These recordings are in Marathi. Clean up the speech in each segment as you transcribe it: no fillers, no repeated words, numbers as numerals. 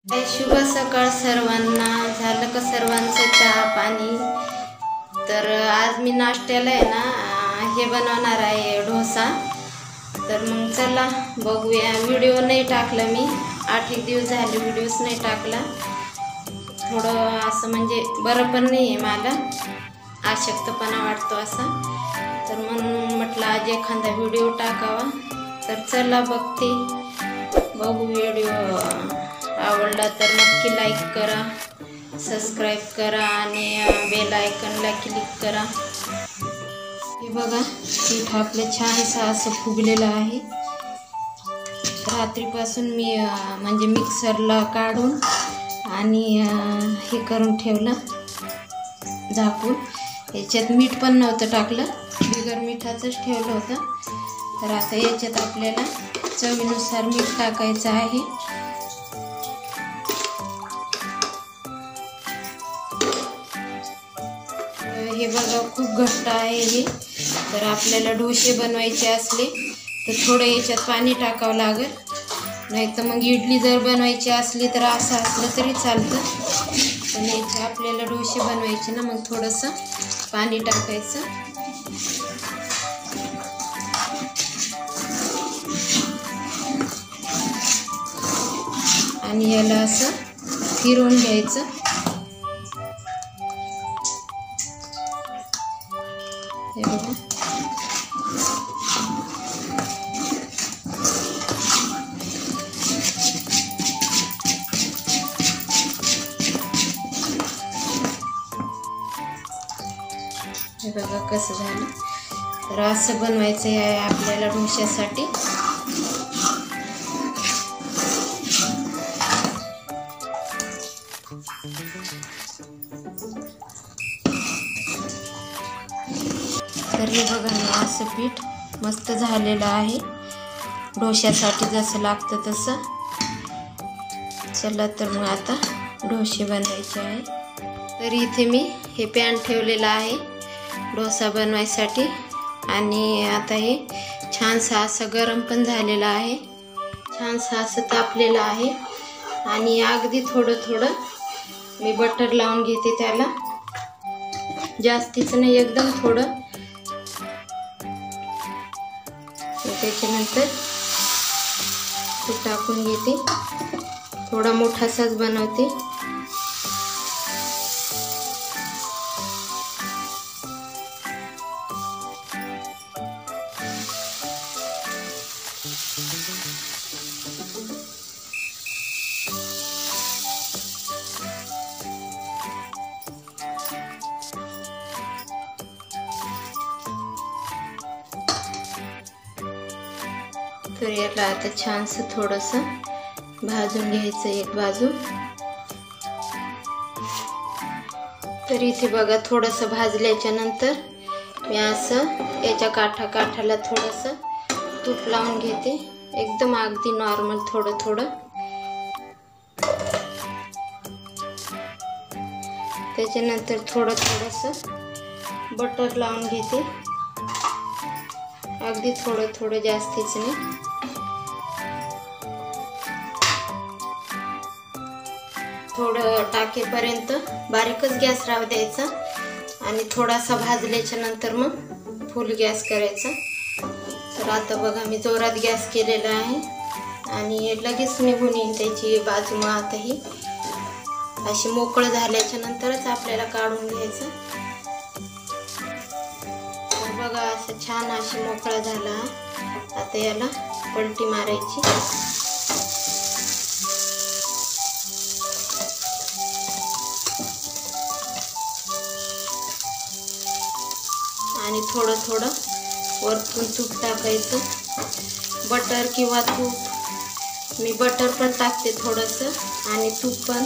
शुभ सकाळ सर्वांना। झालं का सर्वांचं चहा पाणी? तर आज मी नाश्त्याला आहे ना हे बनवणार आहे डोसा। तर मग चला बघूया। व्हिडिओ नाही टाकला मी, 8 दिवस झाले व्हिडिओच नाही टाकला। थोडं असं म्हणजे बरं पण नाही आहे मला, अशक्तपणा वाटतो असा। तर म्हणून म्हटलं आज एखादा व्हिडिओ टाकावा। तर चला बघते, बघू व्हिडिओ। आवडला तर नक्की लाईक करा, सबस्क्राईब करा आणि बेल आयकॉनला क्लिक करा। हे बघा पीठ आपलं छानसं असं फुगलेलं आहे। रात्रीपासून मी म्हणजे मिक्सरला काढून आणि हे करून ठेवलं झाकून। याच्यात मीठ पण नव्हतं टाकलं, बिगर मिठाचंच ठेवलं होतं। तर आता याच्यात आपल्याला चवीनुसार मीठ टाकायचं आहे। हे बघा खूप घट्ट आहे हे। तर आपल्याला डोसे बनवायचे असले तर थोडं याच्यात पाणी टाकावं लागेल, नाही तर मग इडली जर बनवायची असली तर असं असलं तरी चालतं। पण याचे आपल्याला डोसे बनवायचे ना, मग थोडंसं पाणी टाकायचं। आणि याला असं फिरवून घ्यायचं। हे बघा हे बघा कसं झालं। तर असं बनवायचं आहे आपल्याला डोश्यासाठी। तर हे बघा ना असं पीठ मस्त झालेलं आहे डोश्यासाठी, जसं लागतं तसं। चला तर मग आता डोसे बनवायचे आहे। तर इथे मी हे पॅन ठेवलेलं आहे डोसा बनवायसाठी। आणि आता हे छानसं असं गरम पण झालेलं आहे, छानसं असं तापलेलं आहे। आणि अगदी थोडं थोडं मी बटर लावून घेते त्याला, जास्तीचं नाही, एकदम थोडं। त्याच्यानंतर तूप टाकून घेते, थोडा मोठासाच बनवते। तर याला आता छानसं थोडंसं भाजून घ्यायचं एक बाजू। तर इथे बघा थोडंसं भाजल्याच्या नंतर मी असं याच्या काठाला थोडंसं तूप लावून घेते, एकदम अगदी नॉर्मल थोडं थोडं। त्याच्यानंतर थोडंसं बटर लावून घेते, अगदी थोडं थोडं, जास्तीच नाही। थोडं टाकेपर्यंत बारीकच गॅस राहू द्यायचा आणि थोडासा भाजल्याच्या नंतर मग फुल गॅस करायचा। तर आता बघा मी जोरात गॅस केलेला आहे आणि लगेच निघून येईल त्याची बाजू। मग आता ही अशी मोकळं झाल्याच्या नंतरच आपल्याला काढून घ्यायचं। तर बघा असं छान अशी मोकळा झाला। आता याला पलटी मारायची आणि थोडं थोडं वरतून तूप टाकायचं, बटर किंवा तूप। मी बटर पण टाकते थोडंसं आणि तूप पण।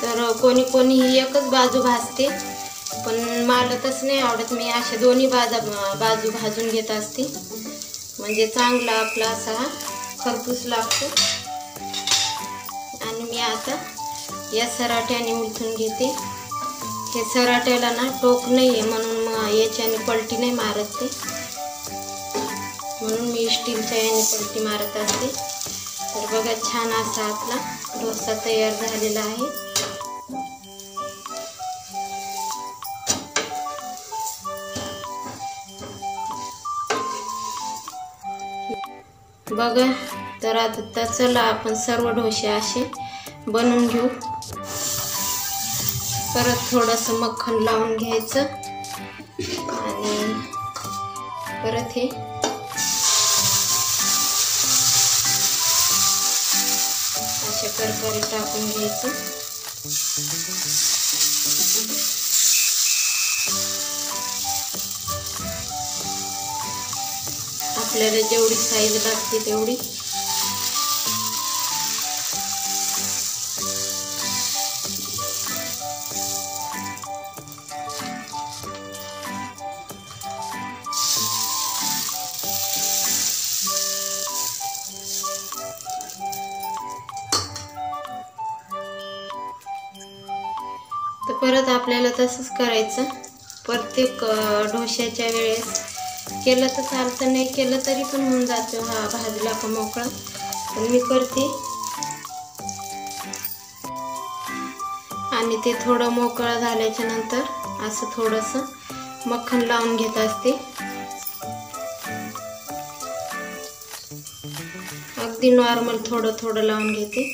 तर कोणी कोणी ही एकच बाजू भाजते, पण मला तसं नाही आवडत। मी अशा दोन्ही बाजू भाजून घेत असते, म्हणजे चांगला आपला असा खरपूस लागतो। आणि मी आता या सराट्याने उलटून घेते। हे सराट्याला ना टोक नाही आहे म्हणून मग याच्याने पलटी नाही मारत ते, म्हणून मी स्टीलच्या याने पलटी मारत असते. तर बघा छान असा आपला डोसा तयार झालेला आहे. बघा तर आता चला आपण सर्व डोसे असे बनवून घेऊ. परत थोडंसं मक्खन लावून घ्यायचं आणि परत हे अशा प्रकारे टाकून घ्यायचं. आपल्याला जेवढी साईज लागते तेवढी. तर परत आपल्याला तसंच करायचं. प्रत्येक डोश्याच्या वेळेस केलं तर चालतं, नाही केलं तरी पण होऊन जातो हा भाजला का मोकळा. पण मी करते आणि ते थोडं मोकळं झाल्याच्या नंतर असं थोडंसं मक्खन लावून घेत असते. अगदी नॉर्मल थोडं थोडं लावून घेते,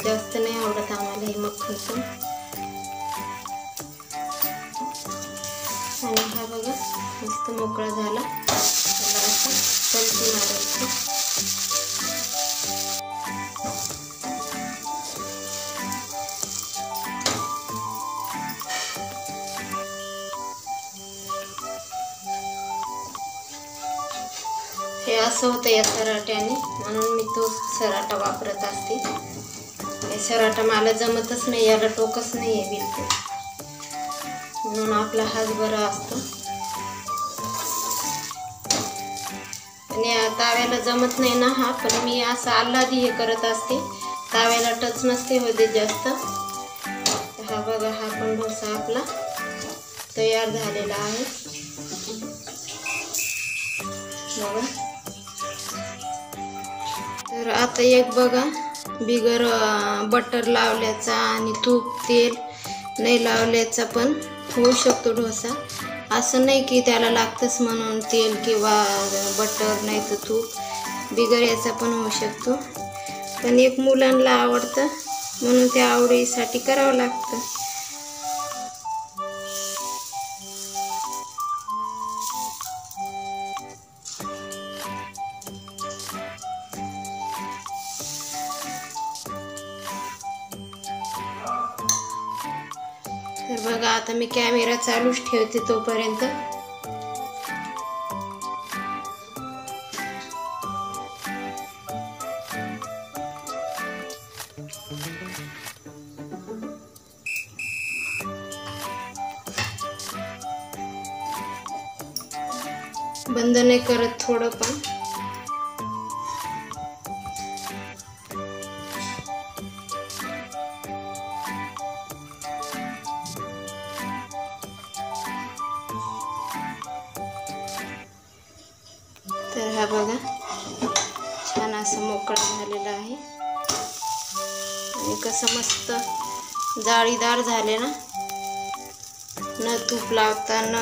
जास्त नाही आवडत आम्हाला हे मक्खन. आणि हा बघा मस्त मोकळा झाला. त्याला असं पलटी मारायची. हे असं होतं या सराट्याने, म्हणून मी तो सराटा वापरत असते. हे सराटा मला जमतच नाही, याला टोकच नाही आहे बिलकुल, म्हणून आपला हाच बरा असतो. आणि ताव्याला जमत नाही ना हा, पण मी असं आल्हादी हे करत असते, ताव्याला टच नसते होते जास्त. हा बघा हा पण डोसा आपला तयार झालेला आहे. बघा तर आता एक बघा बिगर बटर लावल्याचा आणि तूप तेल नाही लावल्याचा पण होऊ शकतो डोसा. असं नाही की त्याला लागतंच म्हणून तेल किंवा बटर नाही तर तूप, बिगर याचा पण होऊ शकतो. पण एक मुलांना आवडतं म्हणून त्या आवडीसाठी करावं लागतं. तर बघा आता मी कॅमेरा चालूच ठेवते तोपर्यंत. बंद नाही करत थोडं पण. तर हा बघा छान असं मोकळा झालेला आहे आणि कसं मस्त जाळीदार झाले ना, न तूप लावता न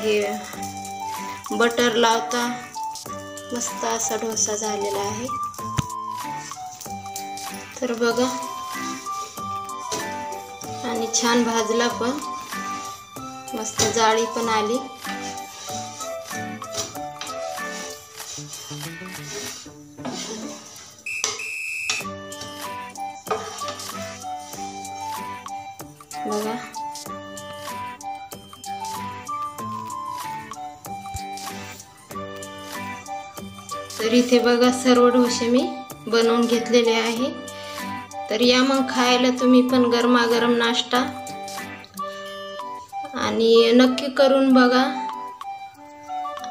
हे बटर लावता मस्त असा डोसा झालेला आहे. तर बघा आणि छान भाजला पण, मस्त जाळी पण आली. बघा तर इथे बघा सर्व डोसे मी बनवून घेतलेले आहे. तर या मग खायला तुम्ही पण गरमागरम नाश्ता, आणि नक्की करून बघा.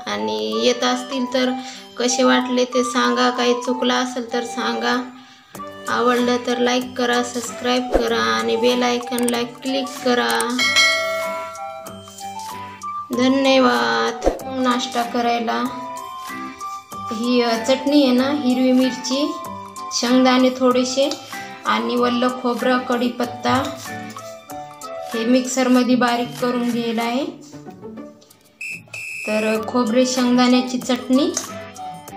आणि येत असतील तर कसे वाटले ते सांगा, काही चुकलं असेल तर सांगा. आवडलं तर लाईक करा, सबस्क्राईब करा आणि बेल आयकॉनला क्लिक करा. धन्यवाद. नाश्ता करायला ही चटणी आहे ना, हिरवी मिरची, शेंगदाणे थोडेसे आणि वल्ल खोबरं, कढीपत्ता हे मिक्सरमध्ये बारीक करून घ्यायला आहे. तर खोबरे शेंगदाण्याची चटणी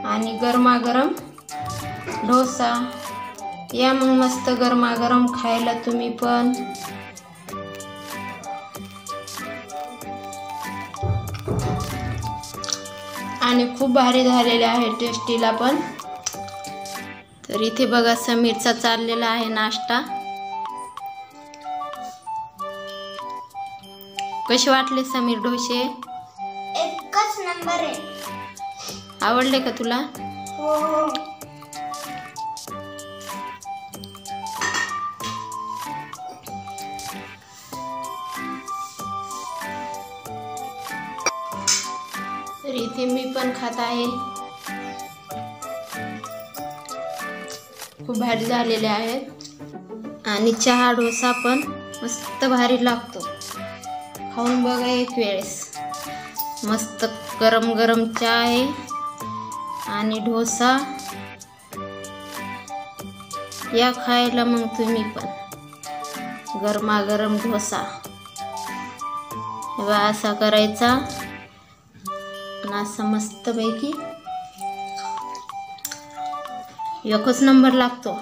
आणि गरमागरम डोसा. या मग मस्त गरमागरम खायला तुम्ही पण. आणि खूप भारी झालेले आहे टेस्टीला पण. तर इथे बघा समीरचा चाललेला आहे नाश्ता. कसे वाटले समीर डोसे? एकच नंबर आहे. आवडले का तुला? हो. तर इथे मी पण खात आहे. खूप भारी झालेले आहेत आणि चहा डोसा पण मस्त भारी लागतो. खाऊन बघा एक वेळेस. मस्त गरम गरम चहा आहे आणि डोसा. या खायला मग तुम्ही पण गरमागरम डोसा. बघा असा करायचा आणि असा मस्तपैकी एकच नंबर लागतो.